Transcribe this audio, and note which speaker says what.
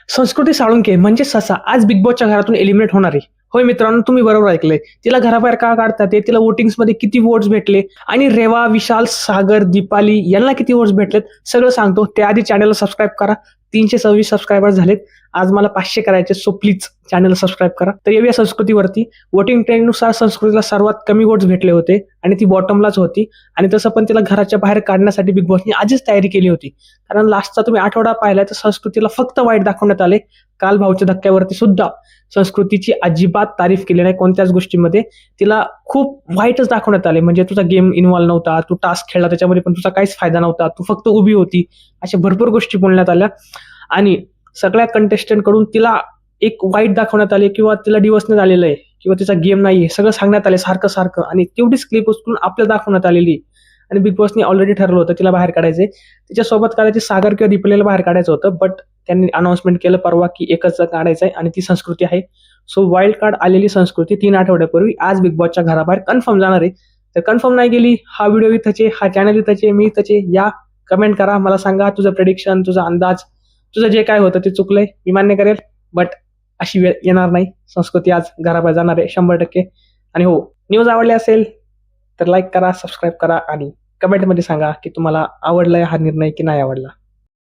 Speaker 1: संस्कृती साळुंखे म्हणजे ससा आज बिग बॉसच्या घरातून एलिमिनेट होणार आहे. होय मित्रांनो, तुम्ही बरोबर ऐकलंय. तिला घराबाहेर का काढतात ते, तिला वोटिंग्स मध्ये किती वोट्स भेटले आणि रेवा, विशाल, सागर, दीपाली यांना किती वोट्स भेटलेत सगळं सांगतो. त्याआधी चॅनलला सबस्क्राईब करा. 326 सबस्क्रायबर्स झालेत. आज मला 500 करायचे, सो प्लीज चॅनलला सबस्क्राईब करा. तर येऊया संस्कृतीवरती. वोटिंग ट्रेंडनुसार संस्कृतीला सर्वात कमी वोट्स भेटले होते आणि ती बॉटमलाच होती. आणि तसं पण तिला घराच्या बाहेर काढण्यासाठी बिग बॉसने आधीच तयारी केली होती. कारण लास्टचा तुम्ही आठवडा पाहिला तर संस्कृतीला फक्त वाईट दाखवण्यात आले. काल भाऊच्या धक्क्यावरती सुद्धा संस्कृतीची अजिबात तारीफ केली नाही कोणत्याच गोष्टीमध्ये. तिला खूप वाईटच दाखवण्यात आले. म्हणजे तुझा गेम इन्व्हॉल्व नव्हता, तू टास्क खेळला त्याच्यामध्ये पण तुझा काहीच फायदा नव्हता, तू फक्त उभी होती, अशा भरपूर गोष्टी बोलण्यात आल्या. आणि सगळ्या कंटेस्टंट कडून तिला एक वाईट दाखवण्यात आले किंवा तिला डिवसण्यात आलेलं आहे किंवा तिचा गेम नाहीये सगळं सांगण्यात आले सारखं सारखं. आणि तेवढीच क्लिप उचलून आपल्याला दाखवण्यात आलेली. आणि बिग बॉसने ऑलरेडी ठरवलं होतं तिला बाहेर काढायचंय. तिच्यासोबत काढायचे सागर किंवा दीपलेला बाहेर काढायचं होतं, बट त्यांनी अनाउन्समेंट केलं परवा की एकच काढायचंय आणि ती संस्कृती आहे. सो वाईल्ड कार्ड आलेली संस्कृती 3 आठवड्यापूर्वी आज बिग बॉसच्या घराबाहेर कन्फर्म जाणार आहे. तर कन्फर्म नाही गेली, हा व्हिडिओ इथंच आहे, हा चॅनल इथंच आहे, मी इथंच आहे. या कमेंट करा, मला सांगा तुझं प्रेडिक्शन, तुझा अंदाज, तुझं जे काय होतं ते चुकलंय, मी मान्य करेल. बट अशी वेळ येणार नाही. संस्कृती आज घराबाहेर जाणार आहे 100%. आणि हो, न्यूज आवडली असेल तर लाईक करा, सबस्क्राईब करा आणि कमेंटमध्ये सांगा की तुम्हाला आवडलाय हा निर्णय की नाही आवडला.